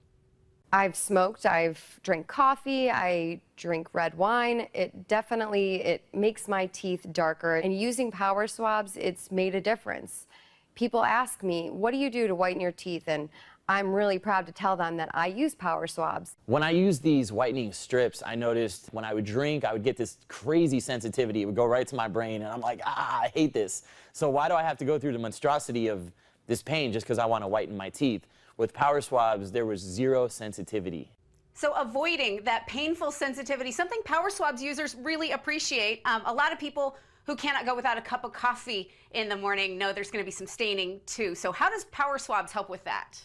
I've smoked, I've drank coffee, I drink red wine. It makes my teeth darker. And using Power Swabs, it's made a difference. People ask me, what do you do to whiten your teeth? And I'm really proud to tell them that I use Power Swabs. When I use these whitening strips, I noticed when I would drink, I would get this crazy sensitivity. It would go right to my brain, and I'm like, I hate this. So why do I have to go through the monstrosity of this pain just because I want to whiten my teeth? With Power Swabs, there was zero sensitivity. So avoiding that painful sensitivity, something Power Swabs users really appreciate. A lot of people who cannot go without a cup of coffee in the morning know there's going to be some staining too. So how does Power Swabs help with that?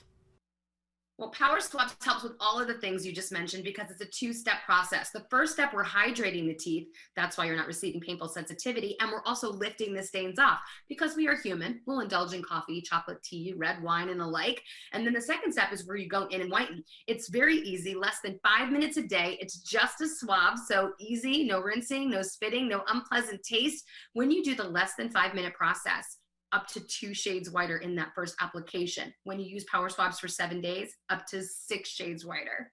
Well, Power Swabs helps with all of the things you just mentioned because it's a two-step process. The first step, we're hydrating the teeth. That's why you're not receiving painful sensitivity. And we're also lifting the stains off because we are human. We'll indulge in coffee, chocolate tea, red wine, and the like. And then the second step is where you go in and whiten. It's very easy, less than 5 minutes a day. It's just a swab, so easy, no rinsing, no spitting, no unpleasant taste. When you do the less than 5 minute process, up to 2 shades whiter in that first application. When you use Power Swabs for 7 days, up to 6 shades whiter.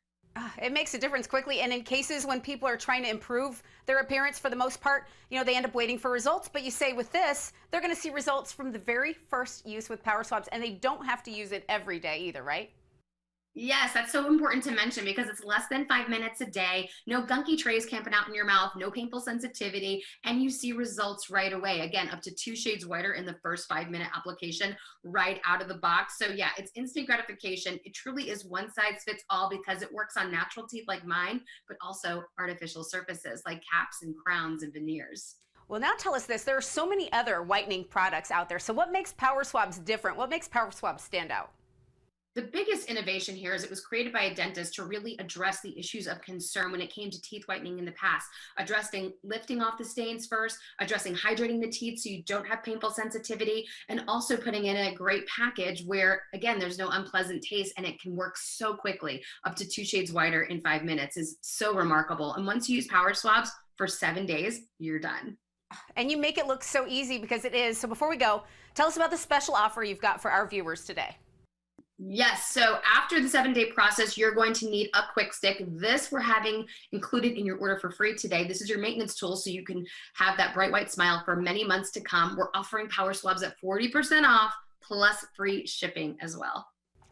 It makes a difference quickly, and in cases when people are trying to improve their appearance, for the most part, they end up waiting for results. But you say with this, they're going to see results from the very first use with Power Swabs, and they don't have to use it every day either, right? Yes, that's so important to mention because it's less than 5 minutes a day, no gunky trays camping out in your mouth, no painful sensitivity, and you see results right away. Again, up to 2 shades whiter in the first 5 minute application right out of the box. So yeah, it's instant gratification. It truly is one size fits all because it works on natural teeth like mine, but also artificial surfaces like caps and crowns and veneers. Well, now tell us this. There are so many other whitening products out there. So what makes Power Swabs different? What makes Power Swabs stand out? The biggest innovation here is it was created by a dentist to really address the issues of concern when it came to teeth whitening in the past, addressing lifting off the stains first, addressing hydrating the teeth so you don't have painful sensitivity, and also putting in a great package where, again, there's no unpleasant taste and it can work so quickly. Up to 2 shades whiter in 5 minutes is so remarkable. And once you use Power Swabs for 7 days, you're done. And you make it look so easy because it is. So before we go, tell us about the special offer you've got for our viewers today. Yes, so after the 7-day process, you're going to need a quick stick. This we're having included in your order for free today. This is your maintenance tool so you can have that bright white smile for many months to come. We're offering Power Swabs at 40% off plus free shipping as well.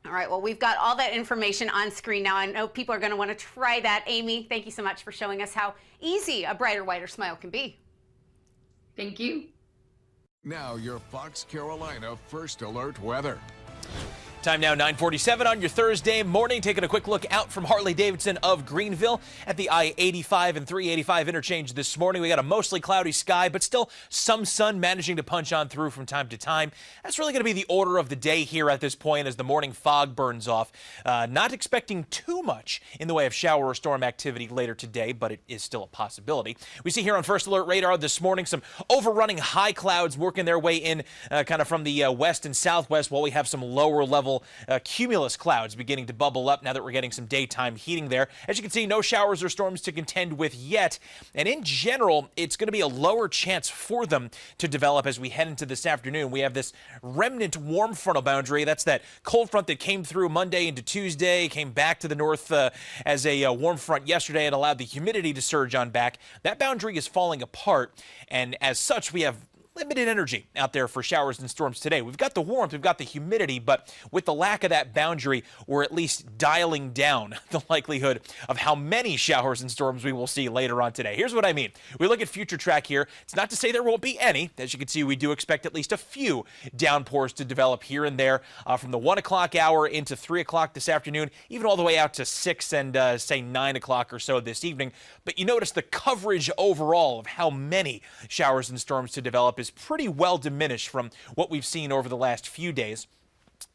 All right, well, we've got all that information on screen now. I know people are going to want to try that. Amy, thank you so much for showing us how easy a brighter, whiter smile can be. Thank you. Now your Fox Carolina First Alert weather. Time now 9:47 on your Thursday morning. Taking a quick look out from Harley-Davidson of Greenville at the I-85 and 385 interchange this morning. We got a mostly cloudy sky, but still some sun managing to punch on through from time to time. That's really going to be the order of the day here at this point as the morning fog burns off. Not expecting too much in the way of shower or storm activity later today, but it is still a possibility. We see here on First Alert Radar this morning some overrunning high clouds working their way in kind of from the west and southwest, while we have some lower level cumulus clouds beginning to bubble up now that we're getting some daytime heating there. As you can see, no showers or storms to contend with yet. And in general, it's going to be a lower chance for them to develop as we head into this afternoon. We have this remnant warm frontal boundary. That's that cold front that came through Monday into Tuesday, came back to the north as a warm front yesterday and allowed the humidity to surge on back. That boundary is falling apart, and as such, we have limited energy out there for showers and storms today. We've got the warmth, we've got the humidity, but with the lack of that boundary, we're at least dialing down the likelihood of how many showers and storms we will see later on today. Here's what I mean. We look at future track here. It's not to say there won't be any. As you can see, we do expect at least a few downpours to develop here and there from the 1 o'clock hour into 3 o'clock this afternoon, even all the way out to 6 and say 9 o'clock or so this evening. But you notice the coverage overall of how many showers and storms to develop is pretty well diminished from what we've seen over the last few days.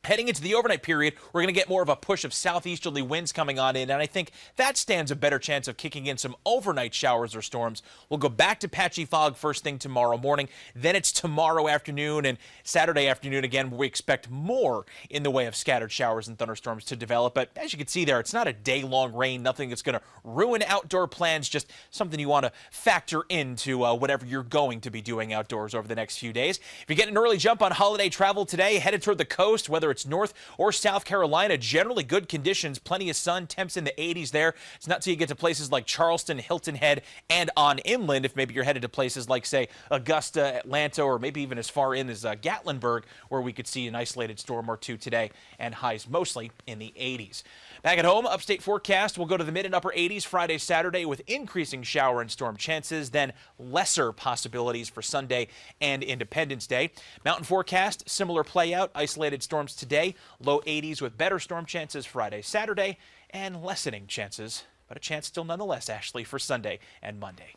Heading into the overnight period, we're going to get more of a push of southeasterly winds coming on in, and I think that stands a better chance of kicking in some overnight showers or storms. We'll go back to patchy fog first thing tomorrow morning. Then it's tomorrow afternoon and Saturday afternoon again, where we expect more in the way of scattered showers and thunderstorms to develop. But as you can see there, it's not a day-long rain, nothing that's going to ruin outdoor plans, just something you want to factor into whatever you're going to be doing outdoors over the next few days. If you're getting an early jump on holiday travel today, headed toward the coast, whether it's North or South Carolina, generally good conditions, plenty of sun, temps in the 80s there. It's not till you get to places like Charleston, Hilton Head, and on inland, if maybe you're headed to places like, say, Augusta, Atlanta, or maybe even as far in as Gatlinburg, where we could see an isolated storm or two today, and highs mostly in the 80s. Back at home, upstate forecast will go to the mid and upper 80s Friday, Saturday with increasing shower and storm chances, then lesser possibilities for Sunday and Independence Day. Mountain forecast, similar play out, isolated storms today, low 80s with better storm chances Friday, Saturday, and lessening chances, but a chance still nonetheless, Ashley, for Sunday and Monday.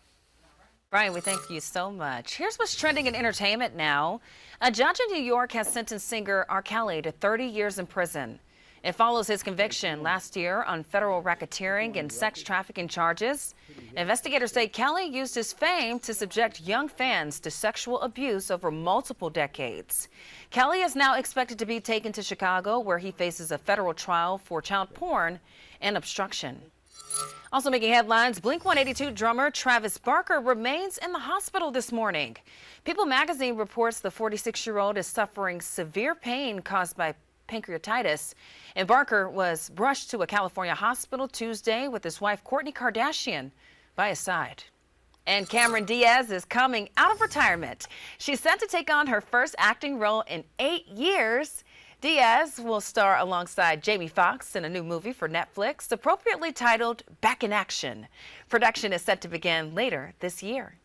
Brian, we thank you so much. Here's what's trending in entertainment now. A judge in New York has sentenced singer R. Kelly to 30 years in prison. It follows his conviction last year on federal racketeering and sex trafficking charges. Investigators say Kelly used his fame to subject young fans to sexual abuse over multiple decades. Kelly is now expected to be taken to Chicago, where he faces a federal trial for child porn and obstruction. Also making headlines, Blink-182 drummer Travis Barker remains in the hospital this morning. People magazine reports the 46-year-old is suffering severe pain caused by pancreatitis, and Barker was rushed to a California hospital Tuesday with his wife Kourtney Kardashian by his side. And Cameron Diaz is coming out of retirement. She's set to take on her first acting role in 8 years. Diaz will star alongside Jamie Foxx in a new movie for Netflix, appropriately titled Back in Action. Production is set to begin later this year.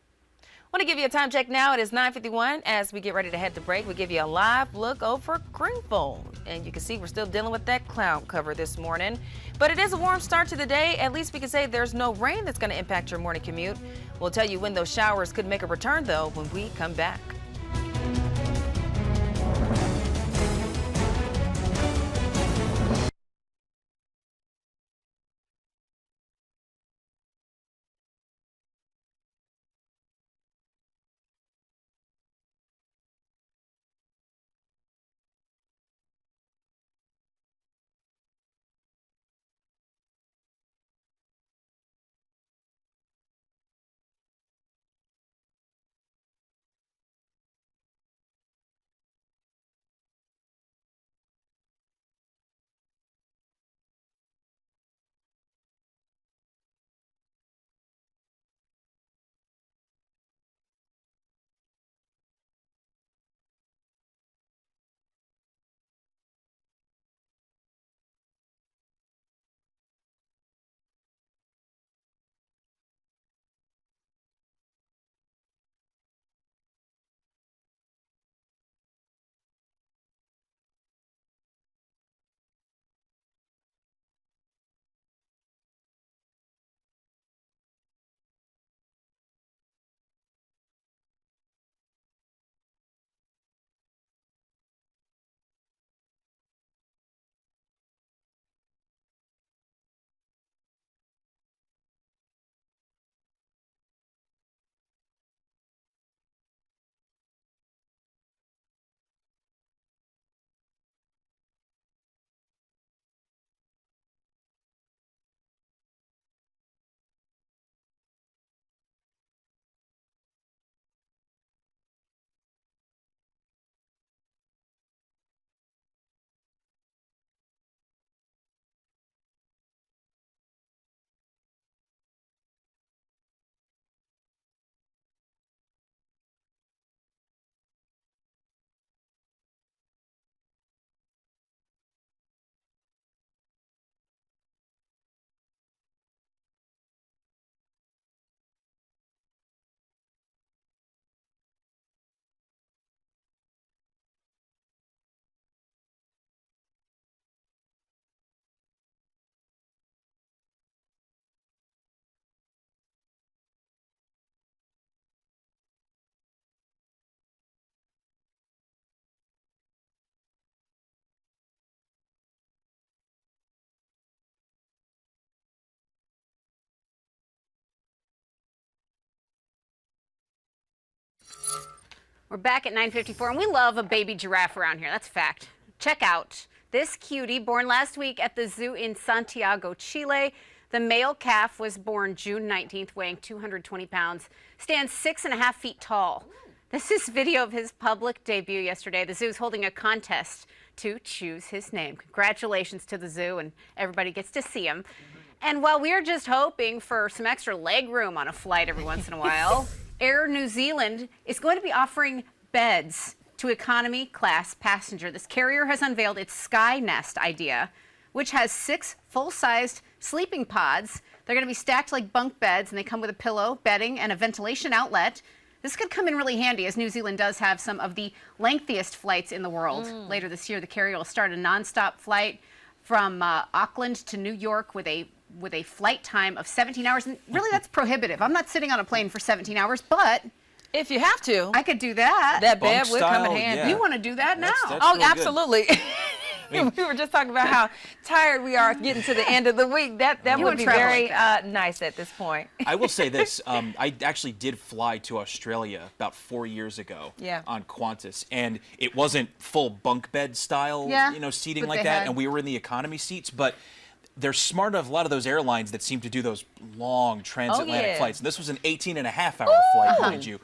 I want to give you a time check now. It is 9:51. As we get ready to head to break, we give you a live look over Greenville. And you can see we're still dealing with that cloud cover this morning. But it is a warm start to the day. At least we can say there's no rain that's going to impact your morning commute. We'll tell you when those showers could make a return, though, when we come back. We're back at 9:54, and we love a baby giraffe around here. That's a fact. Check out this cutie, born last week at the zoo in Santiago, Chile. The male calf was born June 19th, weighing 220 pounds, stands 6.5 feet tall. This is video of his public debut yesterday. The zoo is holding a contest to choose his name. Congratulations to the zoo, and everybody gets to see him. And while we're just hoping for some extra leg room on a flight every once in a while, Air New Zealand is going to be offering beds to economy class passenger. This carrier has unveiled its Sky Nest idea, which has 6 full-sized sleeping pods. They're going to be stacked like bunk beds, and they come with a pillow, bedding, and a ventilation outlet. This could come in really handy, as New Zealand does have some of the lengthiest flights in the world. Later this year, the carrier will start a nonstop flight from Auckland to New York with a flight time of 17 hours. And really, that's prohibitive. I'm not sitting on a plane for 17 hours, but if you have to, I could do that. That bed would come in handy. Yeah. You want to do that now? Oh, absolutely. We were just talking about how tired we are getting to the end of the week. That would be very nice at this point. I will say this. I actually did fly to Australia about 4 years ago on Qantas, and it wasn't full bunk bed style seating like that, and we were in the economy seats, but they're smart enough, a lot of those airlines that seem to do those long transatlantic flights. And this was an 18.5-hour flight, mind you.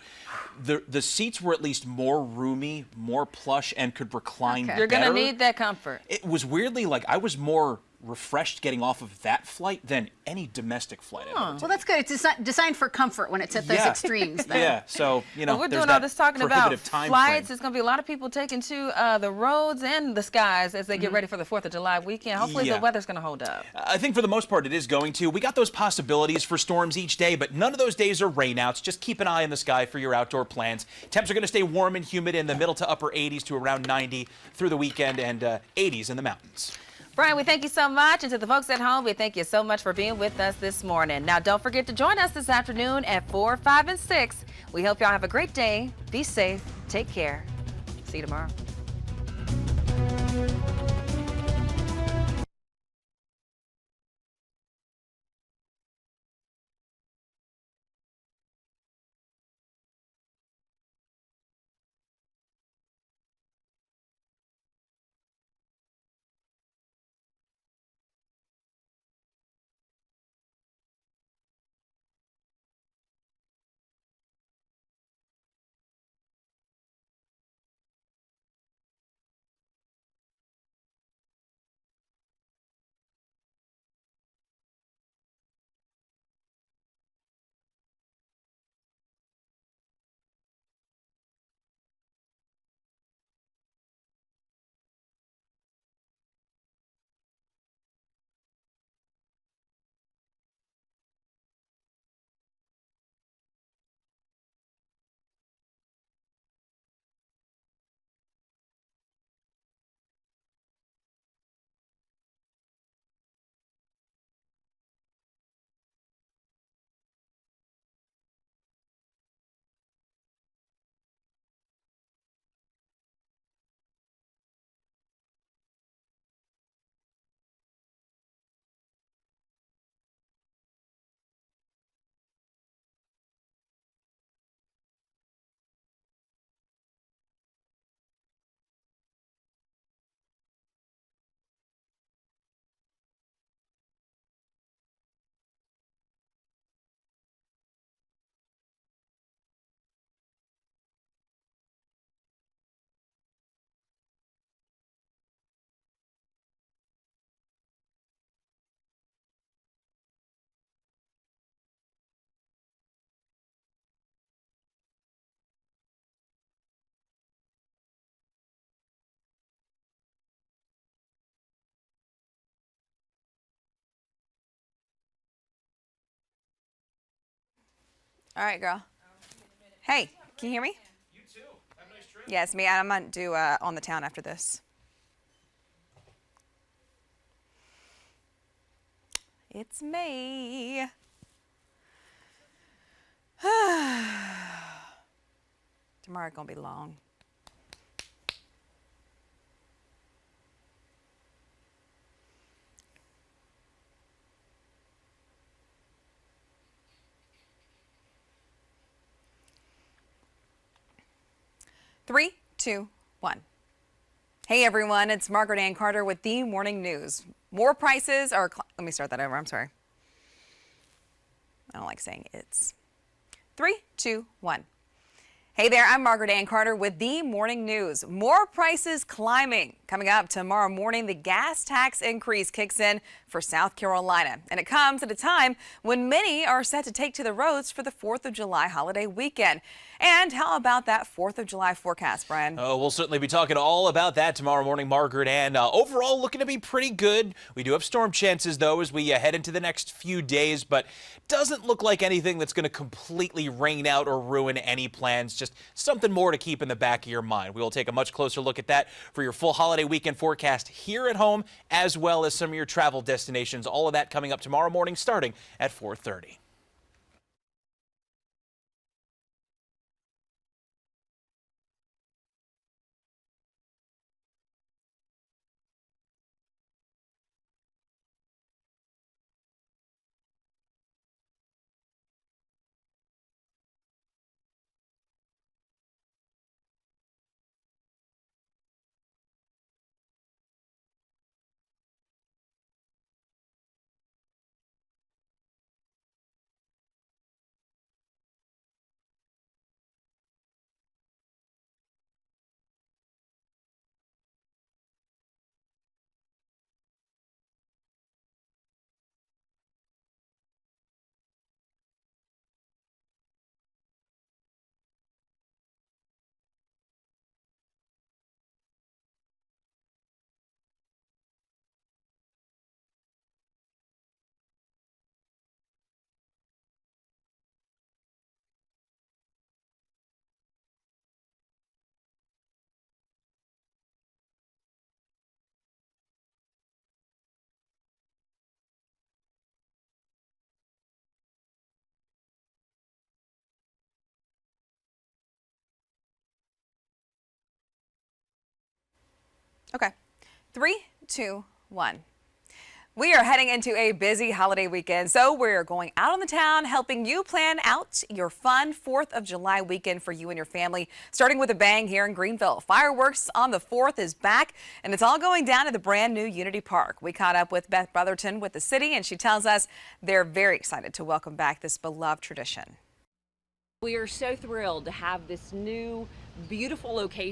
The seats were at least more roomy, more plush, and could recline better. You're going to need that comfort. It was weirdly like I was more refreshed getting off of that flight than any domestic flight. Well, that's good. It's designed for comfort when it's at those extremes. Then. Yeah, so, we're doing all this talking about flights. There's going to be a lot of people taking to the roads and the skies as they get ready for the 4th of July weekend. Hopefully the weather's going to hold up. I think for the most part it is going to. We got those possibilities for storms each day, but none of those days are rainouts. Just keep an eye in the sky for your outdoor plans. Temps are going to stay warm and humid in the middle to upper 80s to around 90 through the weekend, and 80s in the mountains. Brian, we thank you so much. And to the folks at home, we thank you so much for being with us this morning. Now, don't forget to join us this afternoon at 4, 5, and 6. We hope y'all have a great day. Be safe. Take care. See you tomorrow. All right, girl. Hey, can you hear me? You too. Have a nice trip. Yes, me. I'm going to do On the Town after this. It's me. Tomorrow's going to be long. 3, 2, 1. Hey everyone, it's Margaret Ann Carter with the Morning News. More prices are, let me start that over, I'm sorry. I don't like saying it's. 3, 2, 1. Hey there, I'm Margaret Ann Carter with the Morning News. More prices climbing. Coming up tomorrow morning, the gas tax increase kicks in for South Carolina. And it comes at a time when many are set to take to the roads for the 4th of July holiday weekend. And how about that 4th of July forecast, Brian? Oh, we'll certainly be talking all about that tomorrow morning, Margaret. And overall, looking to be pretty good. We do have storm chances, though, as we head into the next few days, but doesn't look like anything that's going to completely rain out or ruin any plans. Just something more to keep in the back of your mind. We will take a much closer look at that for your full holiday weekend forecast here at home, as well as some of your travel destinations. All of that coming up tomorrow morning, starting at 4:30. Okay, 3, 2, 1. We are heading into a busy holiday weekend, so we're going out on the town, helping you plan out your fun 4th of July weekend for you and your family, starting with a bang here in Greenville. Fireworks on the 4th is back, and it's all going down at the brand new Unity Park. We caught up with Beth Brotherton with the city, and she tells us they're very excited to welcome back this beloved tradition. We are so thrilled to have this new, beautiful location